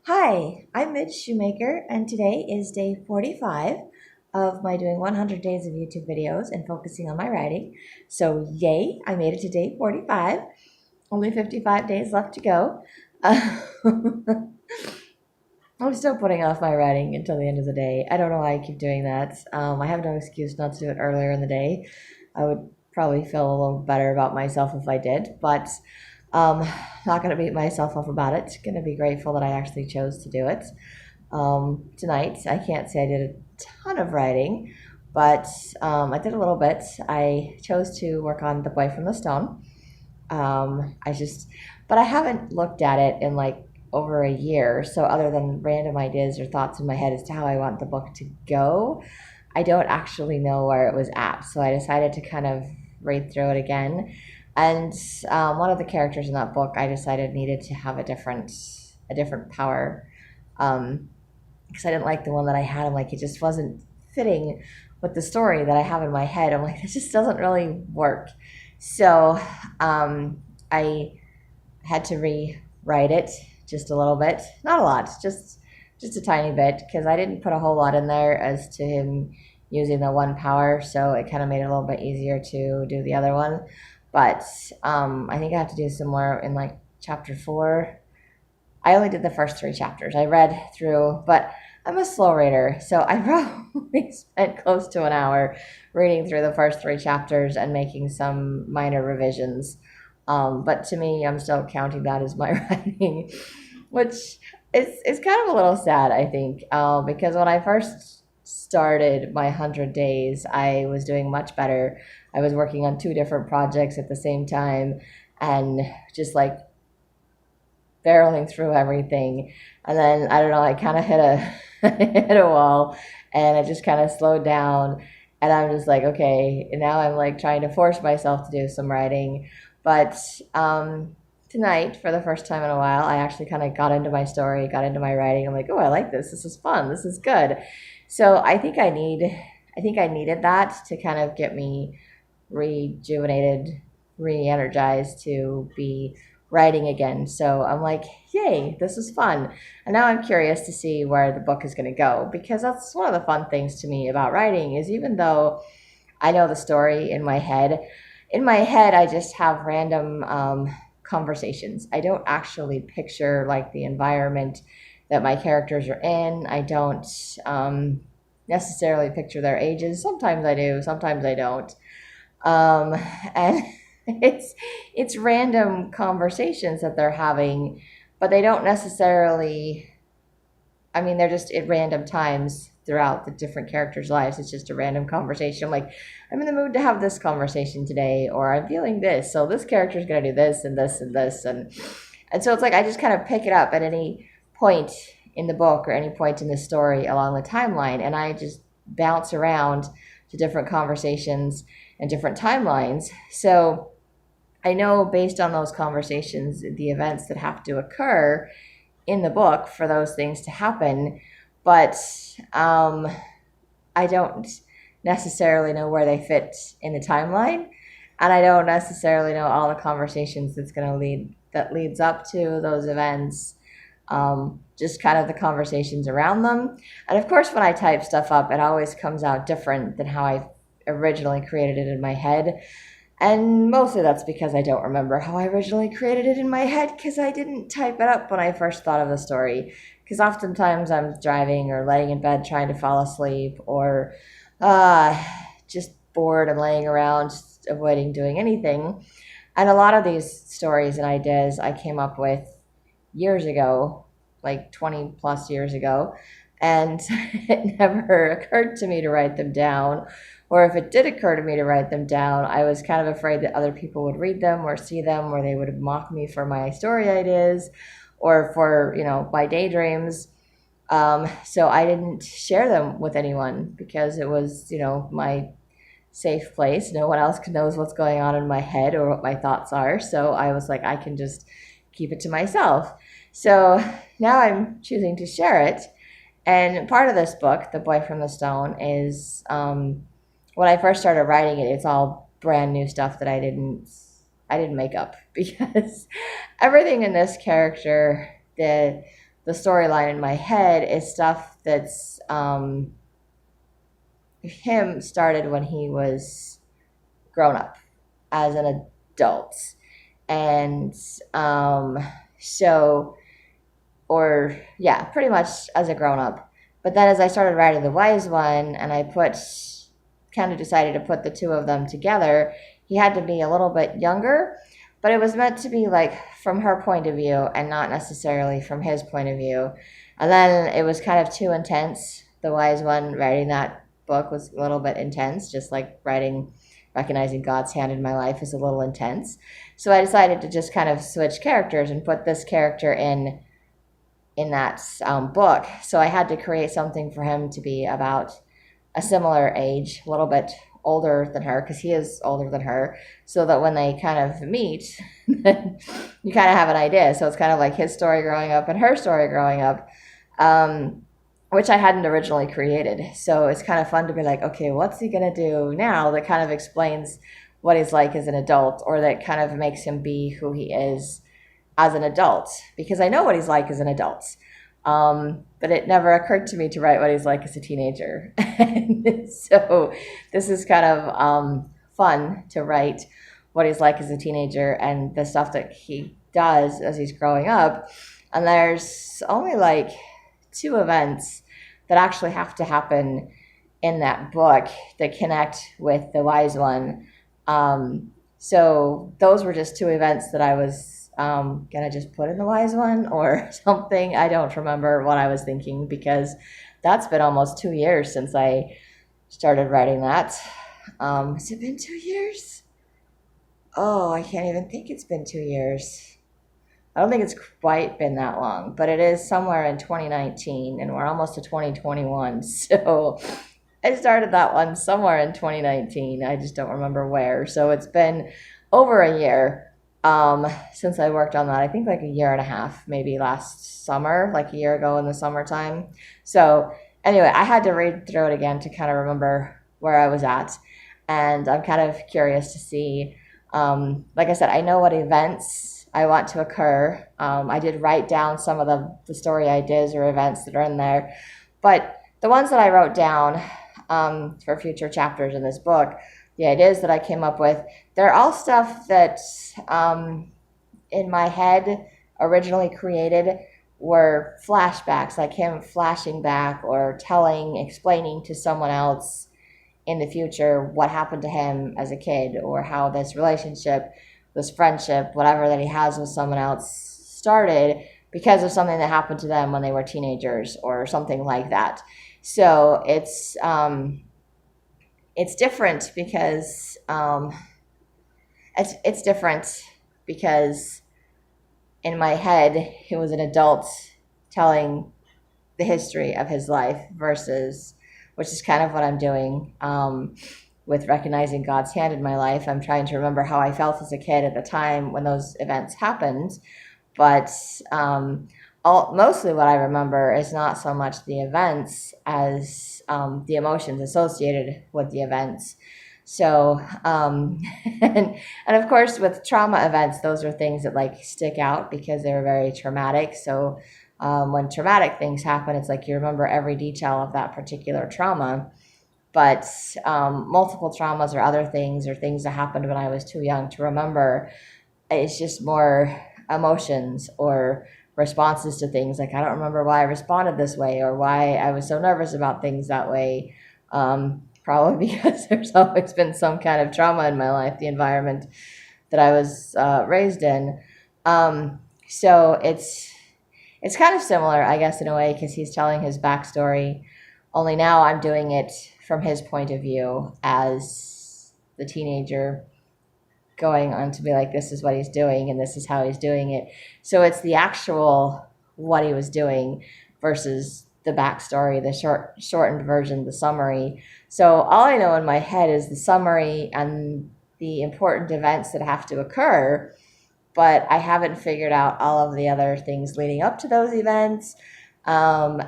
Hi, I'm Midge Shoemaker, and today is day 45 of my doing 100 days of YouTube videos and focusing on my writing. So, yay, I made it to day 45. Only 55 days left to go. I'm still putting off my writing until the end of the day. I don't know why I keep doing that. I have no excuse not to do it earlier in the day. I would probably feel a little better about myself if I did, but not going to beat myself up about it. Going to be grateful that I actually chose to do it. Tonight, I can't say I did a ton of writing, but I did a little bit. I chose to work on The Boy from the Stone. But I haven't looked at it in like over a year. So other than random ideas or thoughts in my head as to how I want the book to go, I don't actually know where it was at. So I decided to kind of read through it again. And one of the characters in that book, I decided needed to have a different power. Because I didn't like the one that I had. I'm like, it just wasn't fitting with the story that I have in my head. I'm like, this just doesn't really work. So I had to rewrite it just a little bit, not a lot, just a tiny bit, because I didn't put a whole lot in there as to him using the one power, so it kind of made it a little bit easier to do the other one. But I think I have to do some more in like chapter 4. I only did the first 3 chapters. I read through, but I'm a slow reader, so I probably spent close to an hour reading through the first 3 chapters and making some minor revisions. But to me, I'm still counting that as my writing, which is kind of a little sad, I think, because when I first started my 100 days, I was doing much better. I was working on 2 different projects at the same time and just like barreling through everything. And then I don't know, I kind of hit a hit a wall, and it just kind of slowed down. And I'm just like, okay, and now I'm like trying to force myself to do some writing. But tonight, for the first time in a while, I actually kind of got into my story, got into my writing. I'm like, oh, I like this. This is fun. This is good. So I think I needed that to kind of get me rejuvenated, re-energized to be writing again. So I'm like, yay, this is fun. And now I'm curious to see where the book is going to go, because that's one of the fun things to me about writing is even though I know the story in my head I just have random conversations. I don't actually picture like the environment that my characters are in. I don't necessarily picture their ages. Sometimes I do, sometimes I don't. Um, and it's random conversations that they're having, but they don't necessarily. I mean, they're just at random times throughout the different characters' lives. It's just a random conversation. I'm like, I'm in the mood to have this conversation today, or I'm feeling this, so this character is gonna do this and this and this, and so it's like I just kind of pick it up at any point in the book or any point in the story along the timeline, and I just bounce around to different conversations and different timelines. So I know based on those conversations, the events that have to occur in the book for those things to happen, but I don't necessarily know where they fit in the timeline, and I don't necessarily know all the conversations that leads up to those events. Just kind of the conversations around them, and of course, when I type stuff up, it always comes out different than how I originally created it in my head. And mostly that's because I don't remember how I originally created it in my head because I didn't type it up when I first thought of the story. Because oftentimes I'm driving or laying in bed trying to fall asleep or uh, just bored and laying around, just avoiding doing anything. And a lot of these stories and ideas I came up with years ago, like 20 plus years ago, and it never occurred to me to write them down. Or if it did occur to me to write them down, I was kind of afraid that other people would read them or see them, or they would mock me for my story ideas or for, my daydreams. So I didn't share them with anyone because it was, my safe place. No one else knows what's going on in my head or what my thoughts are. So I was like, I can just keep it to myself. So now I'm choosing to share it. And part of this book, The Boy from the Stone, is when I first started writing it, it's all brand new stuff that I didn't make up because everything in this character, the the storyline in my head is stuff that's him started when he was grown up as an adult. And so, or yeah, pretty much as a grown up. But then as I started writing The Wise One and I kind of decided to put the two of them together, he had to be a little bit younger, but it was meant to be like from her point of view and not necessarily from his point of view. And then it was kind of too intense. The Wise One, writing that book was a little bit intense, just like recognizing God's hand in my life is a little intense. So I decided to just kind of switch characters and put this character in that book. So I had to create something for him to be about a similar age, a little bit older than her, because he is older than her, so that when they kind of meet, you kind of have an idea. So it's kind of like his story growing up and her story growing up, which I hadn't originally created. So it's kind of fun to be like, okay, what's he going to do now that kind of explains what he's like as an adult, or that kind of makes him be who he is as an adult, because I know what he's like as an adult. But it never occurred to me to write what he's like as a teenager. So this is kind of fun to write what he's like as a teenager and the stuff that he does as he's growing up. And there's only like 2 events that actually have to happen in that book that connect with The Wise One. So those were just 2 events that I was gonna just put in The Wise One or something. I don't remember what I was thinking, because that's been almost 2 years since I started writing that. Has it been 2 years? Oh, I can't even think it's been 2 years. I don't think it's quite been that long, but it is somewhere in 2019, and we're almost to 2021. So I started that one somewhere in 2019. I just don't remember where. So it's been over a year since I worked on that. I think like a year and a half, maybe last summer, like a year ago in the summertime. So anyway, I had to read through it again to kind of remember where I was at. And I'm kind of curious to see, like I said, I know what events I want to occur. I did write down some of the story ideas or events that are in there. But the ones that I wrote down for future chapters in this book, the ideas that I came up with, they're all stuff that in my head originally created were flashbacks, like him flashing back or explaining to someone else in the future what happened to him as a kid, or how this relationship, this friendship, whatever that he has with someone else started because of something that happened to them when they were teenagers or something like that. So it's different because it's different because in my head he was an adult telling the history of his life, versus, which is kind of what I'm doing with recognizing God's hand in my life. I'm trying to remember how I felt as a kid at the time when those events happened, but mostly what I remember is not so much the events as the emotions associated with the events. So, and of course with trauma events, those are things that like stick out because they were very traumatic. So when traumatic things happen, it's like you remember every detail of that particular trauma. But multiple traumas or other things, or things that happened when I was too young to remember, it's just more emotions or responses to things. Like I don't remember why I responded this way or why I was so nervous about things that way. Probably because there's always been some kind of trauma in my life, the environment that I was raised in. So it's kind of similar, I guess, in a way, because he's telling his backstory, only now I'm doing it from his point of view as the teenager, going on to be like, this is what he's doing and this is how he's doing it. So it's the actual what he was doing versus the backstory, the shortened version, the summary. So all I know in my head is the summary and the important events that have to occur, but I haven't figured out all of the other things leading up to those events, and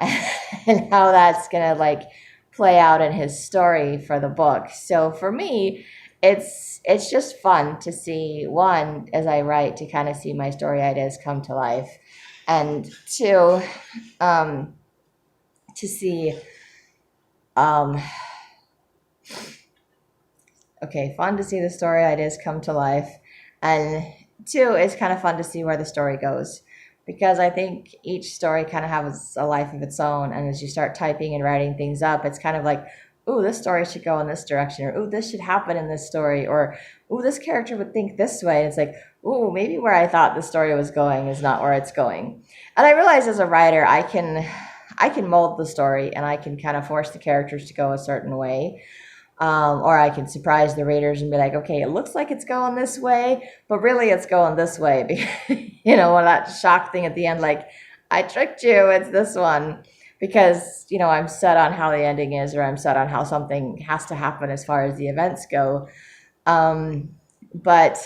how that's gonna like play out in his story for the book. So for me, it's just fun to see, one, as I write, to kind of see my story ideas come to life, and two, to see, um, okay, fun to see the story ideas come to life. And two, it's kind of fun to see where the story goes. Because I think each story kind of has a life of its own. And as you start typing and writing things up, it's kind of like, ooh, this story should go in this direction, or ooh, this should happen in this story, or ooh, this character would think this way. And it's like, ooh, maybe where I thought the story was going is not where it's going. And I realize as a writer, I can mold the story and I can kind of force the characters to go a certain way. Or I can surprise the readers and be like, okay, it looks like it's going this way, but really it's going this way. When that shock thing at the end, like, I tricked you, it's this one. Because, I'm set on how the ending is, or I'm set on how something has to happen as far as the events go. But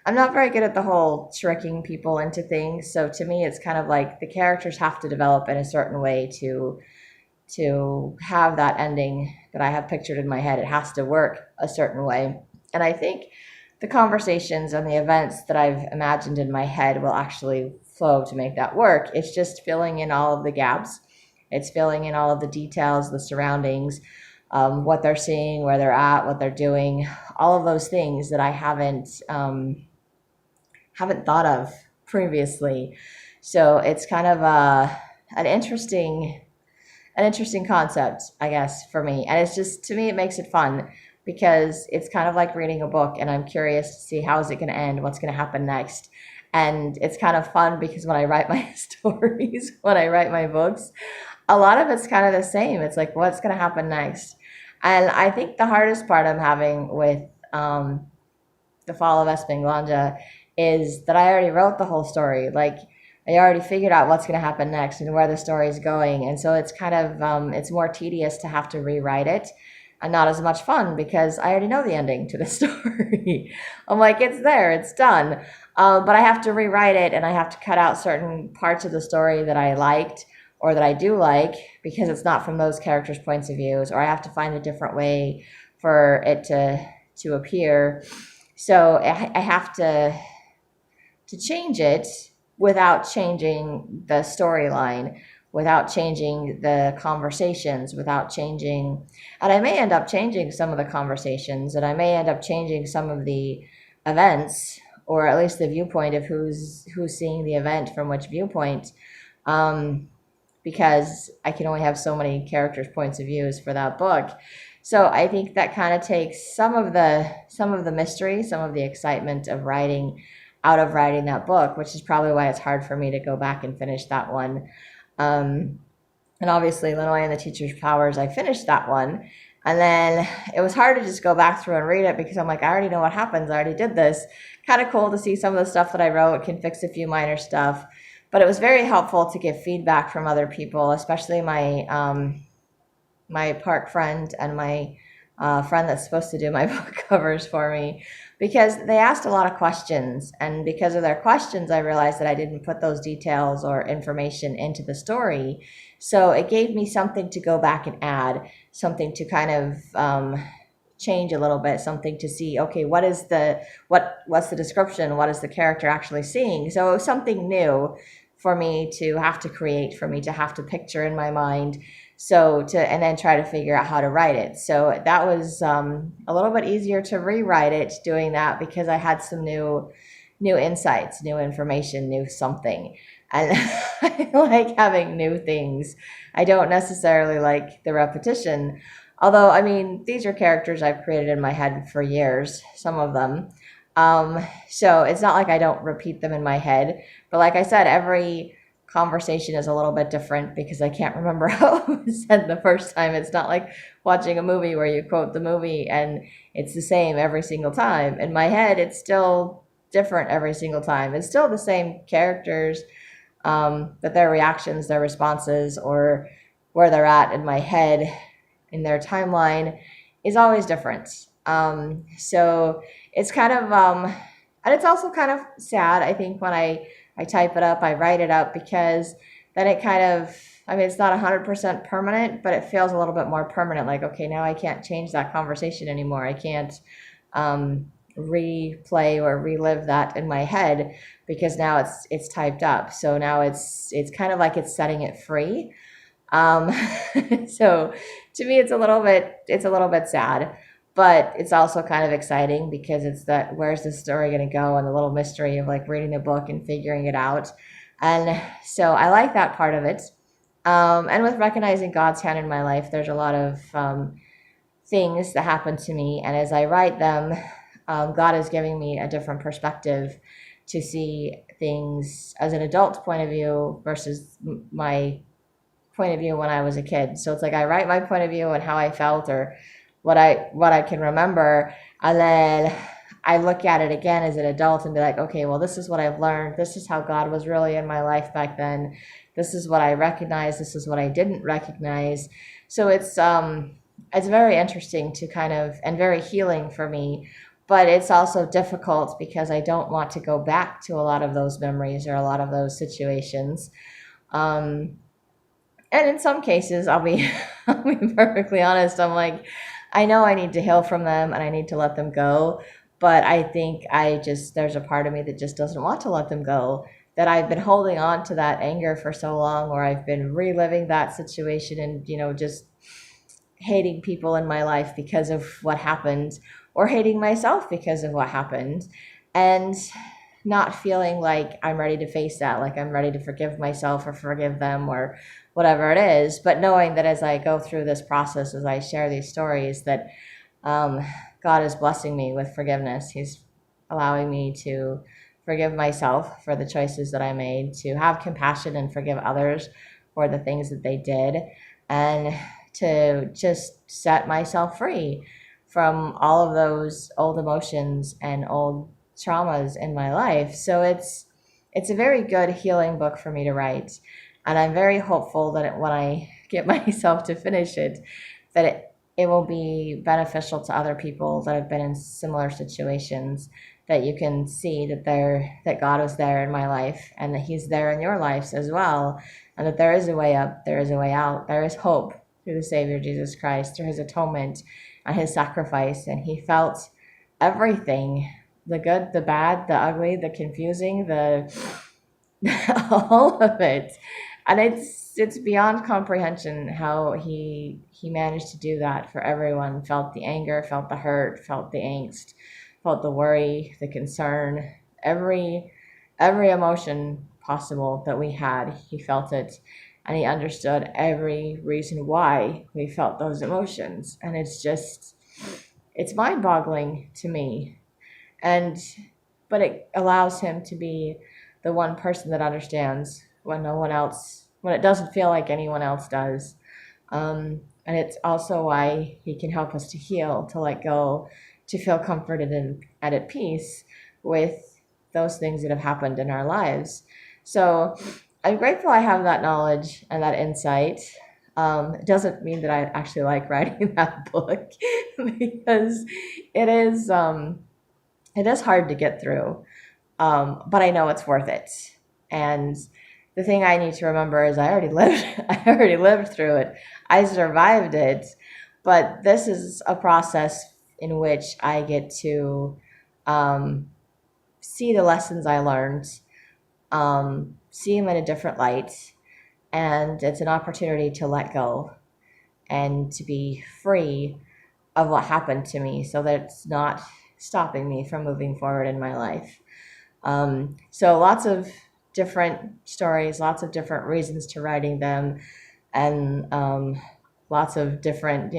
I'm not very good at the whole tricking people into things. So to me, it's kind of like the characters have to develop in a certain way to have that ending that I have pictured in my head. It has to work a certain way. And I think the conversations and the events that I've imagined in my head will actually flow to make that work. It's just filling in all of the gaps. It's filling in all of the details, the surroundings, what they're seeing, where they're at, what they're doing, all of those things that I haven't thought of previously. So it's kind of an interesting concept, I guess, for me. And it's just, to me, it makes it fun because it's kind of like reading a book and I'm curious to see how is it going to end, what's going to happen next. And it's kind of fun because when I write my stories, when I write my books, a lot of it's kind of the same. It's like, what's going to happen next? And I think the hardest part I'm having with The Fall of Espinglandia is that I already wrote the whole story. Like, I already figured out what's going to happen next and where the story is going. And so it's kind of, it's more tedious to have to rewrite it and not as much fun because I already know the ending to the story. I'm like, it's there, it's done. But I have to rewrite it and I have to cut out certain parts of the story that I liked or that I do like because it's not from those characters' points of views, or I have to find a different way for it to appear. So I have to change it without changing the storyline, without changing the conversations, without changing, and I may end up changing some of the conversations, and I may end up changing some of the events, or at least the viewpoint of who's seeing the event from which viewpoint, because I can only have so many characters' points of views for that book. So I think that kind of takes some of the mystery, some of the excitement of writing out of writing that book, which is probably why it's hard for me to go back and finish that one. And obviously, Lenoi and the Teacher's Powers, I finished that one. And then it was hard to just go back through and read it because I'm like, I already know what happens. I already did this. Kind of cool to see some of the stuff that I wrote, can fix a few minor stuff. But it was very helpful to get feedback from other people, especially my park friend and my friend that's supposed to do my book covers for me, because they asked a lot of questions. And because of their questions, I realized that I didn't put those details or information into the story. So it gave me something to go back and add, something to kind of change a little bit, something to see, okay, what's the description? What is the character actually seeing? So it was something new for me to have to create, for me to have to picture in my mind. And then try to figure out how to write it. So that was a little bit easier to rewrite it doing that because I had some new insights, new information, new something. And I like having new things. I don't necessarily like the repetition. Although, I mean, these are characters I've created in my head for years, some of them. So it's not like I don't repeat them in my head. But like I said, every conversation is a little bit different because I can't remember how it was said the first time. It's not like watching a movie where you quote the movie and it's the same every single time. In my head, it's still different every single time. It's still the same characters, but their reactions, their responses, or where they're at in my head, in their timeline, is always different. So it's kind of, and it's also kind of sad, I think, when I type it up, I write it up, because then it kind of, I mean, it's not 100% permanent, but it feels a little bit more permanent. Like, okay, now I can't change that conversation anymore. I can't replay or relive that in my head because now it's typed up. So now it's kind of like it's setting it free. Um, so to me, it's a little bit sad, but it's also kind of exciting because it's that where's the story going to go and the little mystery of like reading the book and figuring it out. And so I like that part of it. And with recognizing God's hand in my life, there's a lot of things that happen to me. And as I write them, God is giving me a different perspective to see things as an adult point of view versus my point of view when I was a kid. So it's like I write my point of view and how I felt or what I can remember, and then I look at it again as an adult and be like, okay, well, this is what I've learned. This is how God was really in my life back then. This is what I recognized. This is what I didn't recognize. So it's very interesting to kind of and very healing for me. But it's also difficult because I don't want to go back to a lot of those memories or a lot of those situations. Um, and in some cases, I'll be perfectly honest. I'm like, I know I need to heal from them and I need to let them go. But I think there's a part of me that just doesn't want to let them go. That I've been holding on to that anger for so long, or I've been reliving that situation and, just hating people in my life because of what happened, or hating myself because of what happened. And not feeling like I'm ready to face that, like I'm ready to forgive myself or forgive them or whatever it is. But knowing that as I go through this process, as I share these stories, that um, God is blessing me with forgiveness. He's allowing me to forgive myself for the choices that I made, to have compassion and forgive others for the things that they did, and to just set myself free from all of those old emotions and old traumas in my life. So it's a very good healing book for me to write, and I'm very hopeful that when I get myself to finish it, that it will be beneficial to other people that have been in similar situations. That you can see that God was there in my life, and that He's there in your lives as well, and that there is a way up, there is a way out, there is hope through the Savior Jesus Christ, through His atonement and His sacrifice, and He felt everything, the good, the bad, the ugly, the confusing, the all of it. And it's beyond comprehension how he managed to do that for everyone. Felt the anger, felt the hurt, felt the angst, felt the worry, the concern, every emotion possible that we had, he felt it. And he understood every reason why we felt those emotions. And it's mind boggling to me. And but it allows him to be the one person that understands when no one else, when it doesn't feel like anyone else does. And it's also why he can help us to heal, to let go, to feel comforted and at peace with those things that have happened in our lives. So I'm grateful I have that knowledge and that insight. It doesn't mean that I actually like writing that book because it is um, it is hard to get through, but I know it's worth it. And the thing I need to remember is I already lived. I already lived through it. I survived it, but this is a process in which I get to um, see the lessons I learned, see them in a different light, and it's an opportunity to let go and to be free of what happened to me, so that it's not stopping me from moving forward in my life. So lots of different stories, lots of different reasons to writing them, and lots of different,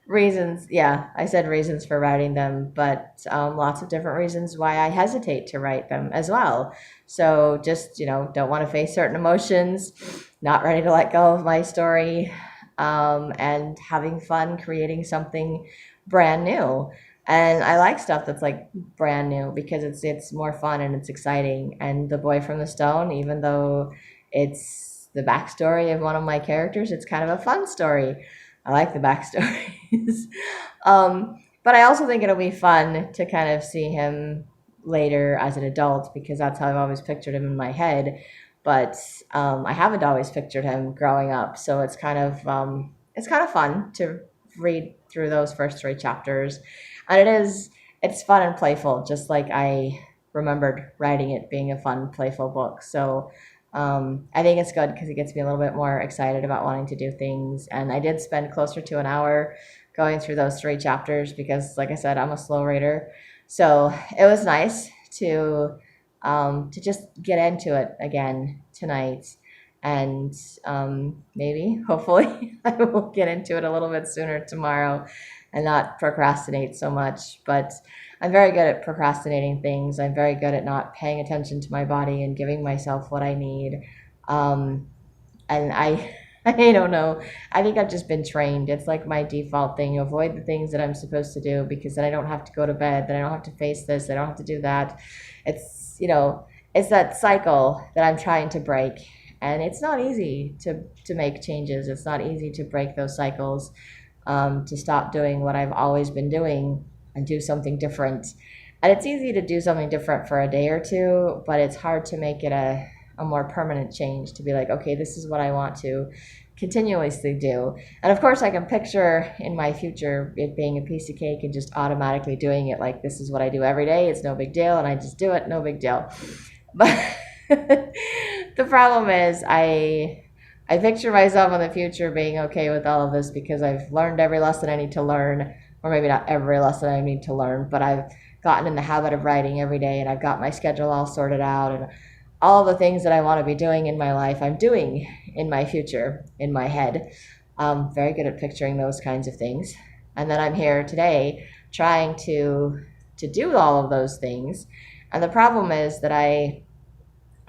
reasons. Yeah, I said reasons for writing them, but lots of different reasons why I hesitate to write them as well. So just, don't want to face certain emotions, not ready to let go of my story, and having fun creating something brand new. And I like stuff that's like brand new because it's more fun and it's exciting. And The Boy from the Stone, even though it's the backstory of one of my characters, it's kind of a fun story. I like the backstories. But I also think it'll be fun to kind of see him later as an adult because that's how I've always pictured him in my head. But I haven't always pictured him growing up, so it's kind of fun to read through those first three chapters, and it's fun and playful, just like I remembered writing it being a fun, playful book. So I think it's good because it gets me a little bit more excited about wanting to do things. And I did spend closer to an hour going through those 3 chapters because, like I said, I'm a slow reader. So it was nice to just get into it again tonight. And maybe, hopefully, I will get into it a little bit sooner tomorrow and not procrastinate so much. But I'm very good at procrastinating things. I'm very good at not paying attention to my body and giving myself what I need. And I don't know. I think I've just been trained. It's like my default thing. Avoid the things that I'm supposed to do because then I don't have to go to bed. Then I don't have to face this. I don't have to do that. It's, it's that cycle that I'm trying to break. And it's not easy to make changes. It's not easy to break those cycles, to stop doing what I've always been doing and do something different. And it's easy to do something different for a day or two, but it's hard to make it a more permanent change, to be like, okay, this is what I want to continuously do. And of course, I can picture in my future it being a piece of cake and just automatically doing it, like this is what I do every day. It's no big deal. And I just do it. No big deal. But the problem is I picture myself in the future being okay with all of this because I've learned every lesson I need to learn, or maybe not every lesson I need to learn, but I've gotten in the habit of writing every day and I've got my schedule all sorted out, and all the things that I want to be doing in my life, I'm doing in my future, in my head. I'm very good at picturing those kinds of things. And then I'm here today trying to do all of those things. And the problem is that I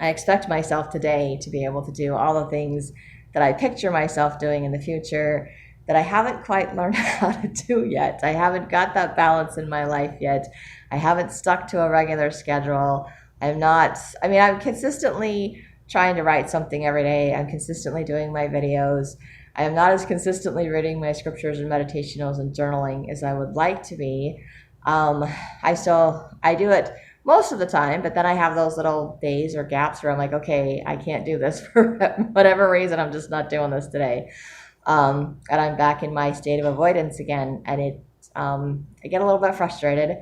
expect myself today to be able to do all the things that I picture myself doing in the future that I haven't quite learned how to do yet. I haven't got that balance in my life yet. I haven't stuck to a regular schedule. I'm consistently trying to write something every day. I'm consistently doing my videos. I am not as consistently reading my scriptures and meditationals and journaling as I would like to be. I do it most of the time, but then I have those little days or gaps where I'm like, okay, I can't do this for whatever reason. I'm just not doing this today. And I'm back in my state of avoidance again. And I get a little bit frustrated,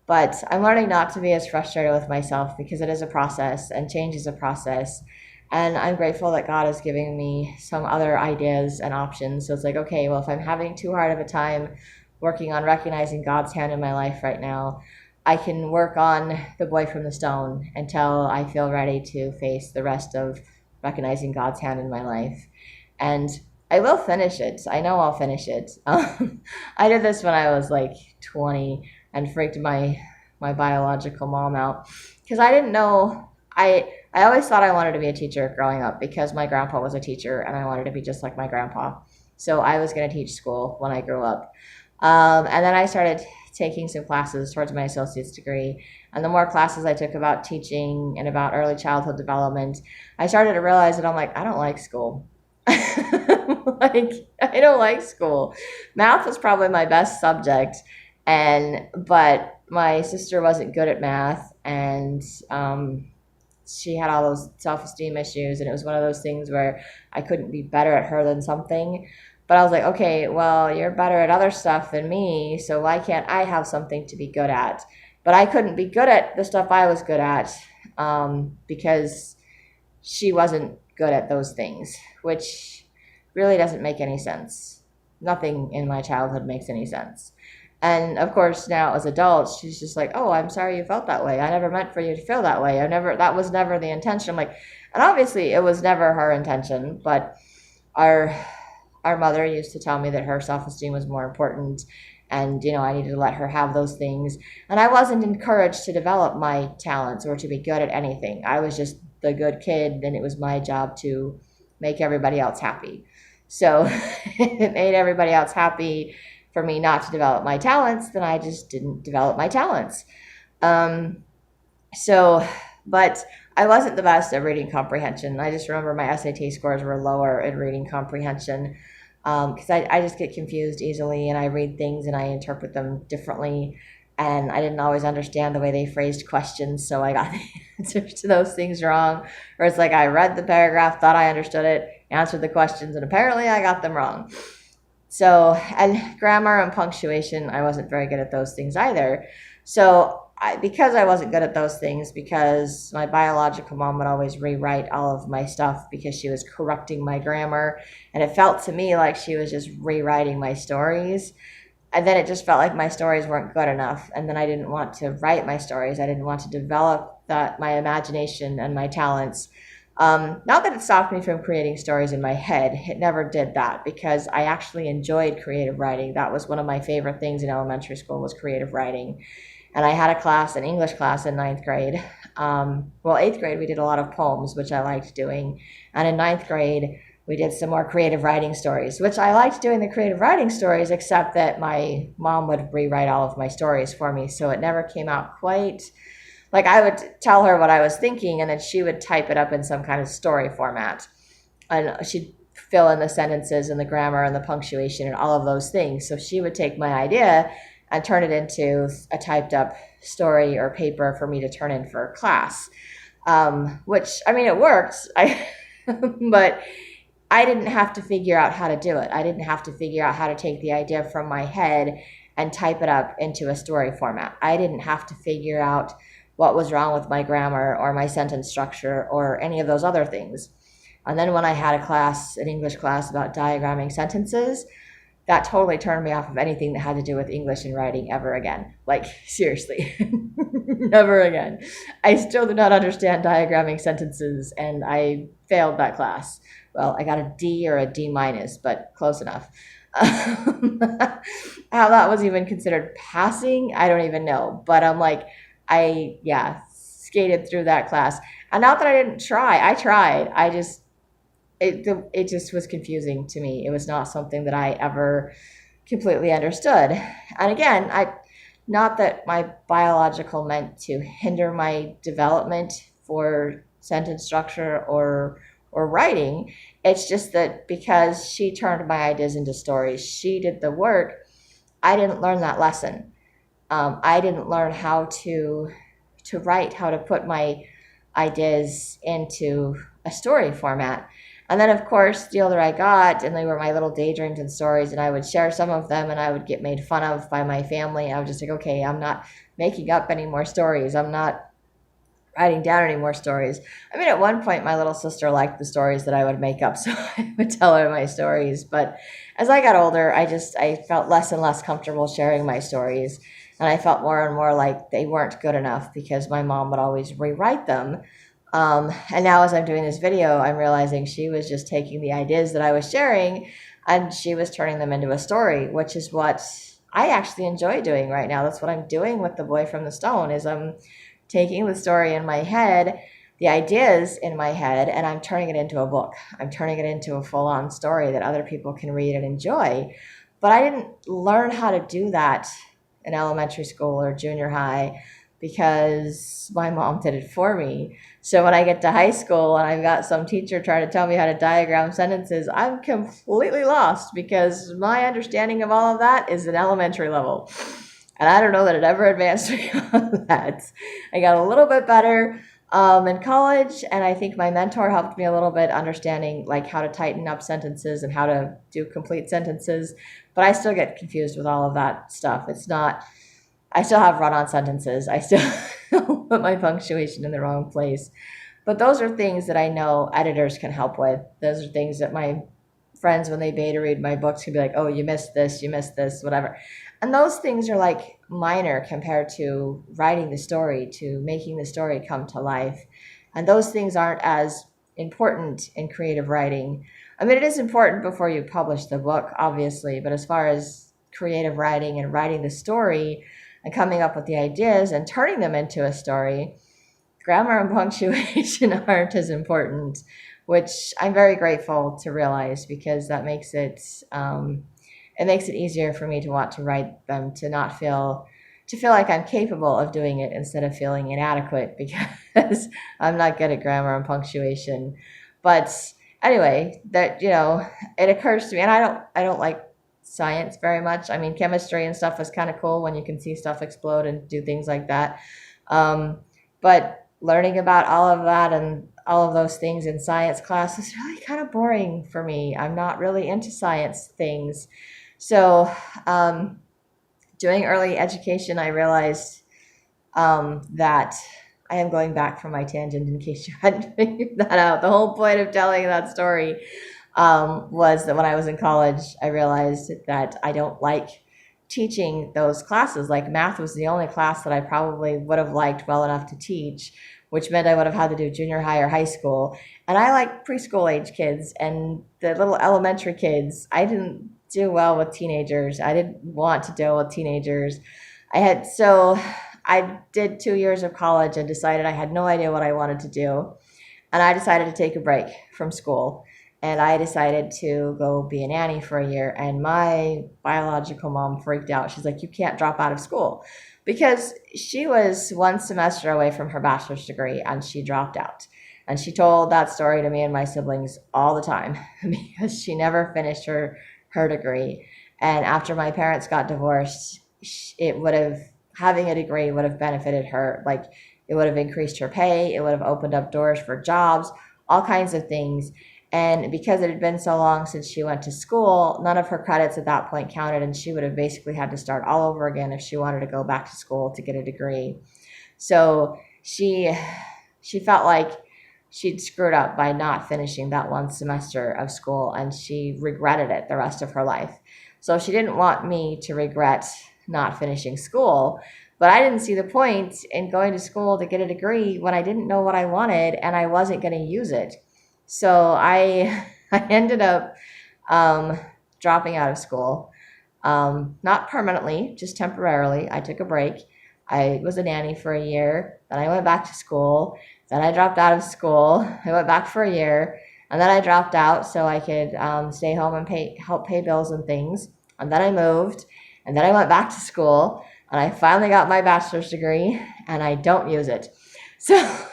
but I'm learning not to be as frustrated with myself because it is a process and change is a process. And I'm grateful that God is giving me some other ideas and options. So it's like, okay, well, if I'm having too hard of a time working on recognizing God's hand in my life right now, I can work on The Boy from the Stone until I feel ready to face the rest of recognizing God's hand in my life. And I will finish it. I know I'll finish it. I did this when I was like 20 and freaked my biological mom out because I didn't know. I always thought I wanted to be a teacher growing up because my grandpa was a teacher and I wanted to be just like my grandpa. So I was going to teach school when I grew up. And then I started taking some classes towards my associate's degree. And the more classes I took about teaching and about early childhood development, I started to realize that I'm like, I don't like school. Like, I don't like school. Math was probably my best subject, but my sister wasn't good at math, and she had all those self-esteem issues, and it was one of those things where I couldn't be better at her than something. But I was like, okay, well, you're better at other stuff than me, so why can't I have something to be good at? But I couldn't be good at the stuff I was good at because she wasn't good at those things, which really doesn't make any sense. Nothing in my childhood makes any sense. And of course, now as adults, she's just like, oh, I'm sorry you felt that way. I never meant for you to feel that way. That was never the intention. I'm like, and obviously it was never her intention, but our mother used to tell me that her self-esteem was more important and, I needed to let her have those things. And I wasn't encouraged to develop my talents or to be good at anything. I was just the good kid, and it was my job to make everybody else happy. So it made everybody else happy for me not to develop my talents, then I just didn't develop my talents. But I wasn't the best at reading comprehension. I just remember my SAT scores were lower in reading comprehension because I just get confused easily, and I read things and I interpret them differently. And I didn't always understand the way they phrased questions, so I got the answers to those things wrong. Or it's like I read the paragraph, thought I understood it, answered the questions, and apparently I got them wrong. So, and grammar and punctuation, I wasn't very good at those things either. So because I wasn't good at those things, because my biological mom would always rewrite all of my stuff because she was correcting my grammar, and it felt to me like she was just rewriting my stories. And then it just felt like my stories weren't good enough. And then I didn't want to write my stories. I didn't want to develop my imagination and my talents. Not that it stopped me from creating stories in my head. It never did that, because I actually enjoyed creative writing. That was one of my favorite things in elementary school, was creative writing. And I had a class, an English class in ninth grade. Eighth grade, we did a lot of poems, which I liked doing. And in ninth grade, we did some more creative writing stories, which I liked doing the creative writing stories, except that my mom would rewrite all of my stories for me. So it never came out quite like I would tell her what I was thinking, and then she would type it up in some kind of story format. And she'd fill in the sentences and the grammar and the punctuation and all of those things. So she would take my idea and turn it into a typed up story or paper for me to turn in for class. Which, I mean, it worked, but I didn't have to figure out how to do it. I didn't have to figure out how to take the idea from my head and type it up into a story format. I didn't have to figure out what was wrong with my grammar or my sentence structure or any of those other things. And then when I had a class, an English class about diagramming sentences, that totally turned me off of anything that had to do with English and writing ever again. Like, seriously, never again. I still do not understand diagramming sentences, and I failed that class. Well, I got a D or a D minus, but close enough. How that was even considered passing, I don't even know. But I'm like, skated through that class. And not that I didn't try. I tried. It just was confusing to me. It was not something that I ever completely understood. And again, not that my biological meant to hinder my development for sentence structure or writing. It's just that because she turned my ideas into stories, she did the work. I didn't learn that lesson. I didn't learn how to write, how to put my ideas into a story format. And then, of course, the older I got, and they were my little daydreams and stories, and I would share some of them, and I would get made fun of by my family. I was just like, okay, I'm not making up any more stories. I'm not writing down any more stories. I mean, at one point, my little sister liked the stories that I would make up, so I would tell her my stories. But as I got older, I felt less and less comfortable sharing my stories, and I felt more and more like they weren't good enough because my mom would always rewrite them. And now as I'm doing this video, I'm realizing she was just taking the ideas that I was sharing and she was turning them into a story, which is what I actually enjoy doing right now. That's what I'm doing with The Boy from the Stone, is I'm taking the story in my head, the ideas in my head, and I'm turning it into a book. I'm turning it into a full-on story that other people can read and enjoy. But I didn't learn how to do that in elementary school or junior high because my mom did it for me. So when I get to high school and I've got some teacher trying to tell me how to diagram sentences, I'm completely lost because my understanding of all of that is an elementary level. And I don't know that it ever advanced me on that. I got a little bit better in college, and I think my mentor helped me a little bit understanding like how to tighten up sentences and how to do complete sentences. But I still get confused with all of that stuff. I still have run-on sentences. I still put my punctuation in the wrong place. But those are things that I know editors can help with. Those are things that my friends, when they beta read my books, can be like, oh, you missed this, whatever. And those things are like minor compared to writing the story, to making the story come to life. And those things aren't as important in creative writing. I mean, it is important before you publish the book, obviously, but as far as creative writing and writing the story and coming up with the ideas and turning them into a story, grammar and punctuation aren't as important, which I'm very grateful to realize, because that makes it easier for me to want to write them, to feel like I'm capable of doing it instead of feeling inadequate because I'm not good at grammar and punctuation. But anyway, that, it occurs to me, and I don't like science very much. I mean, chemistry and stuff is kind of cool when you can see stuff explode and do things like that. But learning about all of that and all of those things in science class is really kind of boring for me. I'm not really into science things. So doing early education, I realized that I am going back from my tangent in case you hadn't figured that out. The whole point of telling that story was that when I was in college, I realized that I don't like teaching those classes. Like math was the only class that I probably would have liked well enough to teach, which meant I would have had to do junior high or high school. And I like preschool age kids and the little elementary kids. I didn't do well with teenagers. I didn't want to deal with teenagers. I did 2 years of college and decided I had no idea what I wanted to do. And I decided to take a break from school. And I decided to go be a nanny for a year. And my biological mom freaked out. She's like, you can't drop out of school. Because she was one semester away from her bachelor's degree and she dropped out. And she told that story to me and my siblings all the time because she never finished her degree. And after my parents got divorced, it would have, having a degree would have benefited her. Like it would have increased her pay. It would have opened up doors for jobs, all kinds of things. And because it had been so long since she went to school, none of her credits at that point counted, and she would have basically had to start all over again if she wanted to go back to school to get a degree. So she felt like she'd screwed up by not finishing that one semester of school, and she regretted it the rest of her life. So she didn't want me to regret not finishing school, but I didn't see the point in going to school to get a degree when I didn't know what I wanted and I wasn't going to use it. So I ended up dropping out of school, not permanently, just temporarily. I took a break. I was a nanny for a year. Then I went back to school. Then I dropped out of school. I went back for a year. And then I dropped out so I could stay home and help pay bills and things. And then I moved. And then I went back to school. And I finally got my bachelor's degree. And I don't use it. So...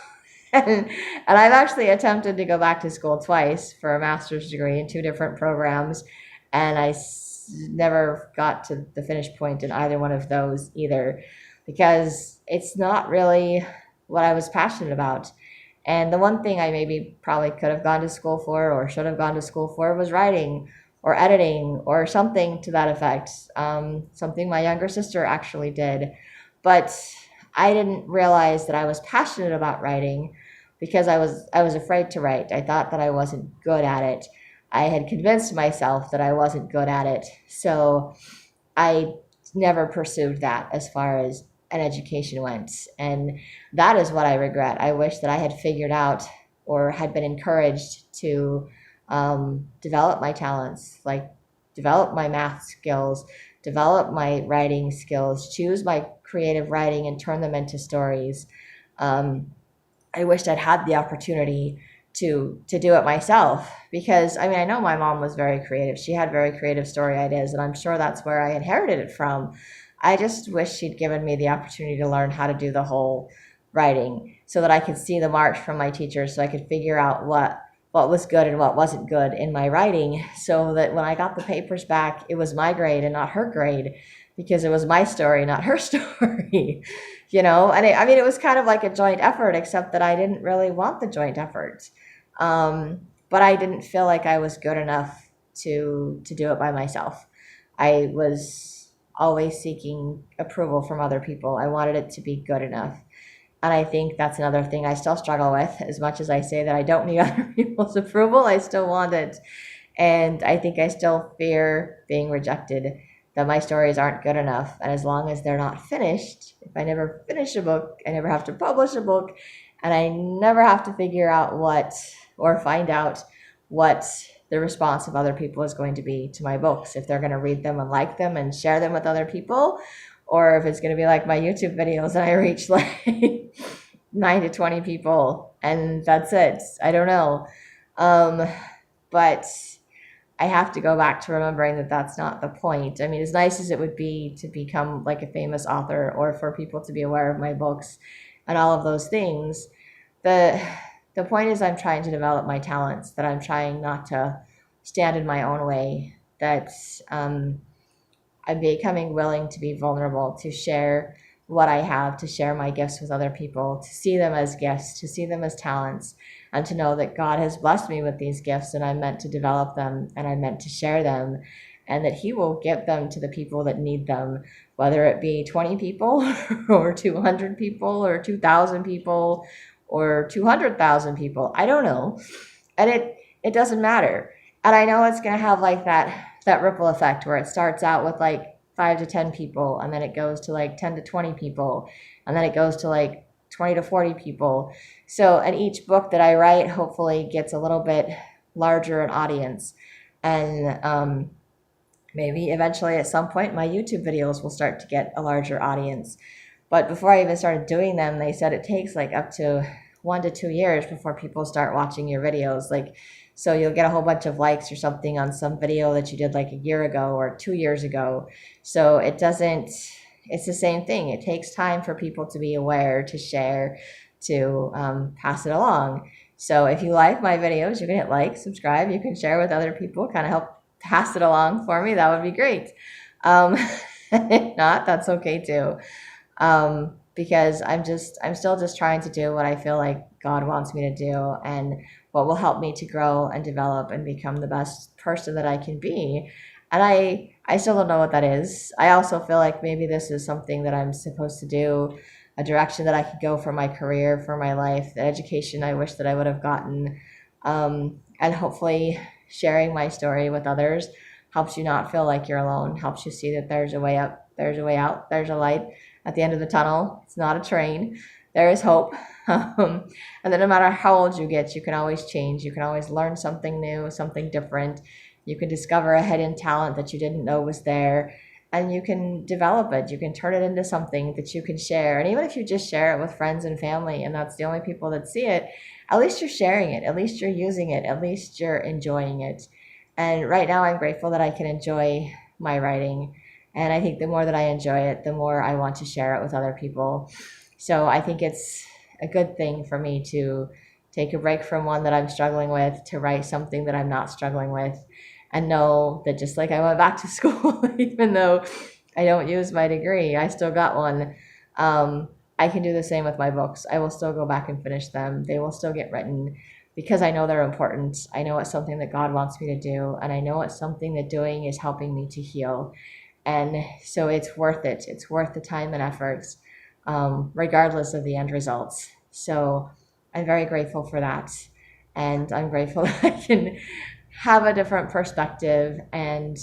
And I've actually attempted to go back to school twice for a master's degree in 2 different programs, and never got to the finish point in either one of those either, because it's not really what I was passionate about. And the one thing I maybe probably could have gone to school for or should have gone to school for was writing or editing or something to that effect, something my younger sister actually did. But I didn't realize that I was passionate about writing because I was afraid to write. I thought that I wasn't good at it. I had convinced myself that I wasn't good at it. So I never pursued that as far as an education went. And that is what I regret. I wish that I had figured out or had been encouraged to develop my talents, like develop my math skills, develop my writing skills, choose my creative writing and turn them into stories. I wished I'd had the opportunity to do it myself, because I mean, I know my mom was very creative. She had very creative story ideas, and I'm sure that's where I inherited it from. I just wish she'd given me the opportunity to learn how to do the whole writing so that I could see the marks from my teachers, so I could figure out what was good and what wasn't good in my writing, so that when I got the papers back, it was my grade and not her grade, because it was my story, not her story, And it was kind of like a joint effort, except that I didn't really want the joint effort. But I didn't feel like I was good enough to do it by myself. I was always seeking approval from other people. I wanted it to be good enough. And I think that's another thing I still struggle with. As much as I say that I don't need other people's approval, I still want it. And I think I still fear being rejected, that my stories aren't good enough. And as long as they're not finished, if I never finish a book, I never have to publish a book, and I never have to figure out find out what the response of other people is going to be to my books, if they're going to read them and like them and share them with other people, or if it's going to be like my YouTube videos and I reach like 9 to 20 people and that's it. I don't know. But I have to go back to remembering that that's not the point. I mean, as nice as it would be to become like a famous author or for people to be aware of my books and all of those things, the point is I'm trying to develop my talents, that I'm trying not to stand in my own way, that I'm becoming willing to be vulnerable, to share what I have, to share my gifts with other people, to see them as gifts, to see them as talents, and to know that God has blessed me with these gifts and I'm meant to develop them and I'm meant to share them. and that he will give them to the people that need them, whether it be 20 people or 200 people or 2,000 people or 200,000 people. I don't know. And it doesn't matter. And I know it's going to have like that ripple effect where it starts out with like 5 to 10 people, and then it goes to like 10 to 20 people, and then it goes to like 20 to 40 people. So, and each book that I write hopefully gets a little bit larger an audience. And maybe eventually at some point my YouTube videos will start to get a larger audience. But before I even started doing them, they said it takes like up to 1 to 2 years before people start watching your videos. Like, so you'll get a whole bunch of likes or something on some video that you did like a year ago or 2 years ago. So it doesn't, it's the same thing. It takes time for people to be aware, to share, to pass it along. So if you like my videos, you can hit like, subscribe, you can share with other people, kind of help pass it along for me. That would be great. If not, that's okay too. Because I'm still just trying to do what I feel like God wants me to do and what will help me to grow and develop and become the best person that I can be. And I still don't know what that is. I also feel like maybe this is something that I'm supposed to do, a direction that I could go for my career, for my life, the education I wish that I would have gotten. And hopefully sharing my story with others helps you not feel like you're alone, helps you see that there's a way up, there's a way out, there's a light at the end of the tunnel. It's not a train. There is hope. And that no matter how old you get, you can always change. You can always learn something new, something different. You can discover a hidden talent that you didn't know was there, and you can develop it. You can turn it into something that you can share. And even if you just share it with friends and family, and that's the only people that see it, at least you're sharing it. At least you're using it. At least you're enjoying it. And right now I'm grateful that I can enjoy my writing. And I think the more that I enjoy it, the more I want to share it with other people. So I think it's a good thing for me to take a break from one that I'm struggling with, to write something that I'm not struggling with, and know that just like I went back to school, even though I don't use my degree, I still got one. I can do the same with my books. I will still go back and finish them. They will still get written because I know they're important. I know it's something that God wants me to do, and I know it's something that doing is helping me to heal. And so it's worth it. It's worth the time and efforts, regardless of the end results. So I'm very grateful for that. And I'm grateful that I can have a different perspective and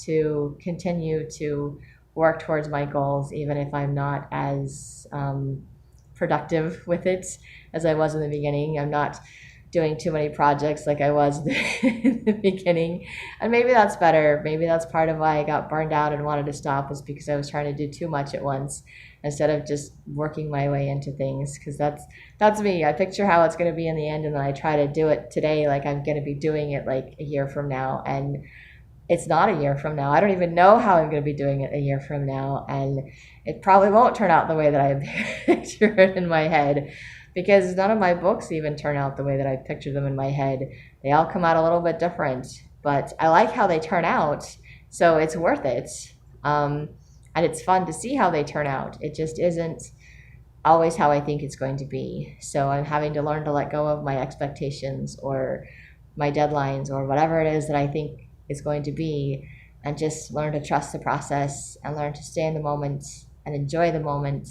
to continue to work towards my goals, even if I'm not as productive with it as I was in the beginning. I'm not doing too many projects like I was in the beginning. And maybe that's better. Maybe that's part of why I got burned out and wanted to stop, was because I was trying to do too much at once instead of just working my way into things. Because that's me. I picture how it's going to be in the end, and then I try to do it today like I'm going to be doing it like a year from now. And it's not a year from now. I don't even know how I'm going to be doing it a year from now. And it probably won't turn out the way that I picture it in my head, because none of my books even turn out the way that I picture them in my head. They all come out a little bit different, but I like how they turn out, so it's worth it. And it's fun to see how they turn out. It just isn't always how I think it's going to be. So I'm having to learn to let go of my expectations or my deadlines or whatever it is that I think is going to be, and just learn to trust the process and learn to stay in the moment and enjoy the moment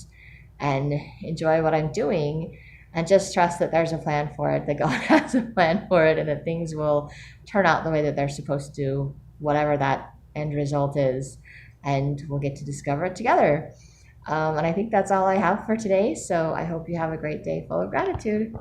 and enjoy what I'm doing, and just trust that there's a plan for it, that God has a plan for it, and that things will turn out the way that they're supposed to, whatever that end result is, and we'll get to discover it together. And I think that's all I have for today, so I hope you have a great day full of gratitude.